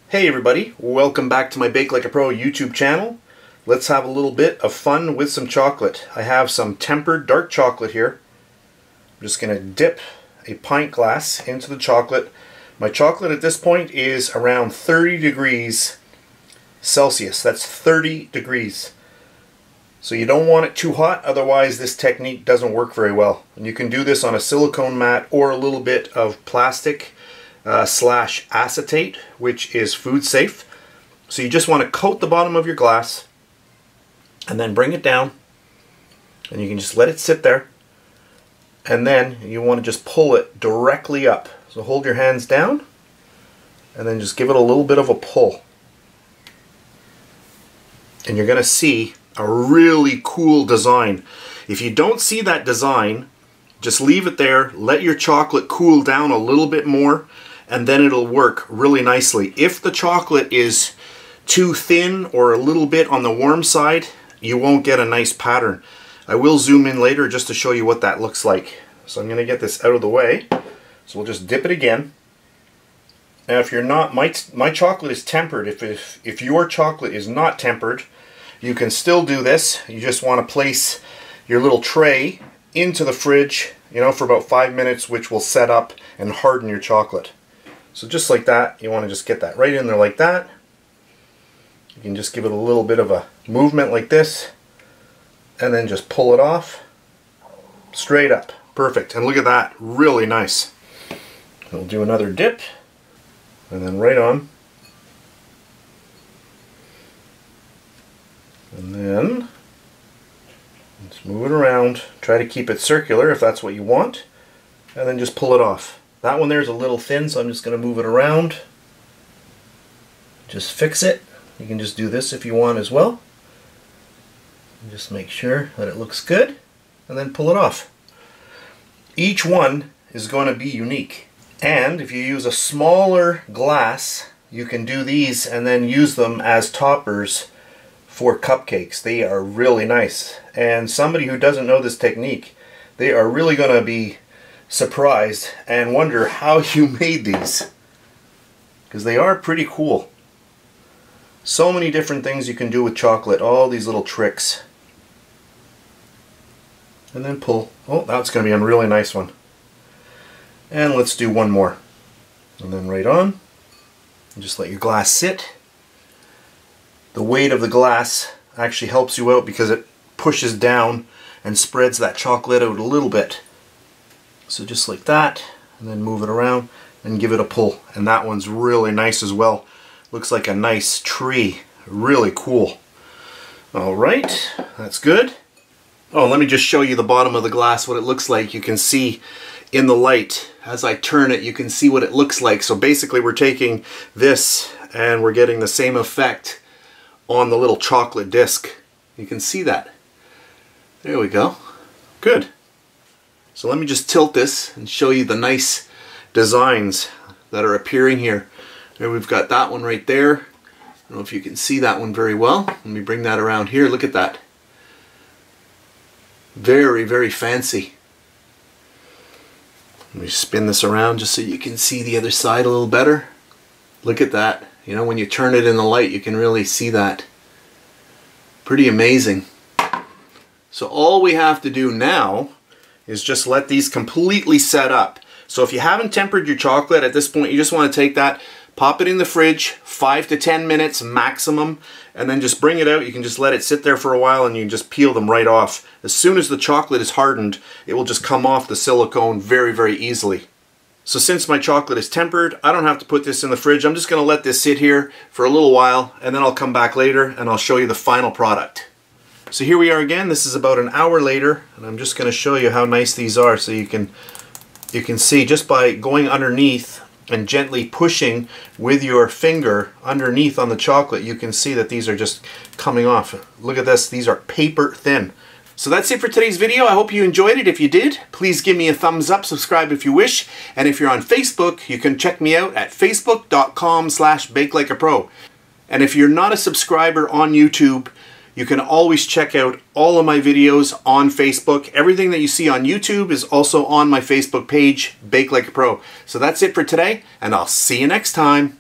Hey everybody, welcome back to my Bake Like a Pro YouTube channel. Let's have a little bit of fun with some chocolate. I have some tempered dark chocolate here. I'm just going to dip a pint glass into the chocolate. My chocolate at this point is around 30 degrees Celsius. That's 30 degrees. So you don't want it too hot, otherwise this technique doesn't work very well. And you can do this on a silicone mat or a little bit of plastic slash acetate, which is food safe. So you just want to coat the bottom of your glass and then bring it down, and you can just let it sit there, and then you want to just pull it directly up. So hold your hands down and then just give it a little bit of a pull, and you're going to see a really cool design. If you don't see that design, just leave it there, let your chocolate cool down a little bit more, and then it'll work really nicely. If the chocolate is too thin or a little bit on the warm side, you won't get a nice pattern. I will zoom in later just to show you what that looks like. So I'm going to get this out of the way. So we'll just dip it again. Now if you're not, my chocolate is tempered. If your chocolate is not tempered, you can still do this. You just want to place your little tray into the fridge, for about 5 minutes, which will set up and harden your chocolate. So just like that, you want to just get that right in there like that. You can just give it a little bit of a movement like this, and then just pull it off straight up. Perfect. And look at that, really nice. We'll do another dip, and then right on. And then let's move it around. Try to keep it circular if that's what you want, and then just pull it off. That one there's a little thin, so I'm just going to move it around. Just fix it. You can just do this if you want as well. And just make sure that it looks good, and then pull it off. Each one is going to be unique. And if you use a smaller glass, you can do these and then use them as toppers for cupcakes. They are really nice. And somebody who doesn't know this technique, they are really going to be surprised and wonder how you made these, because they are pretty cool. So many different things you can do with chocolate, all these little tricks. And then pull. Oh, that's going to be a really nice one. And let's do one more. And then right on. And just let your glass sit. The weight of the glass actually helps you out because it pushes down and spreads that chocolate out a little bit. So just like that, and then move it around and give it a pull. And that one's really nice as well. Looks like a nice tree. Really cool. Alright, that's good. Oh, let me just show you the bottom of the glass, what it looks like. You can see in the light, as I turn it, you can see what it looks like. So basically we're taking this and we're getting the same effect on the little chocolate disc. You can see that. There we go. Good. So let me just tilt this and show you the nice designs that are appearing here. There we've got that one right there. I don't know if you can see that one very well. Let me bring that around here. Look at that. Very, very fancy. Let me spin this around just so you can see the other side a little better. Look at that. When you turn it in the light, you can really see that. Pretty amazing. So all we have to do now is just let these completely set up. So if you haven't tempered your chocolate at this point, you just want to take that, pop it in the fridge, 5 to 10 minutes maximum, and then just bring it out. You can just let it sit there for a while and you can just peel them right off. As soon as the chocolate is hardened, it will just come off the silicone very, very easily. So since my chocolate is tempered, I don't have to put this in the fridge. I'm just going to let this sit here for a little while, and then I'll come back later and I'll show you the final product. So here we are again. This is about an hour later, and I'm just going to show you how nice these are. So you can see just by going underneath and gently pushing with your finger underneath on the chocolate, you can see that these are just coming off. Look at this, these are paper thin. So that's it for today's video. I hope you enjoyed it. If you did, please give me a thumbs up, subscribe if you wish, and if you're on Facebook, you can check me out at facebook.com/bakelikeapro. And if you're not a subscriber on YouTube, you can always check out all of my videos on Facebook. Everything that you see on YouTube is also on my Facebook page, Bake Like a Pro. So that's it for today, and I'll see you next time.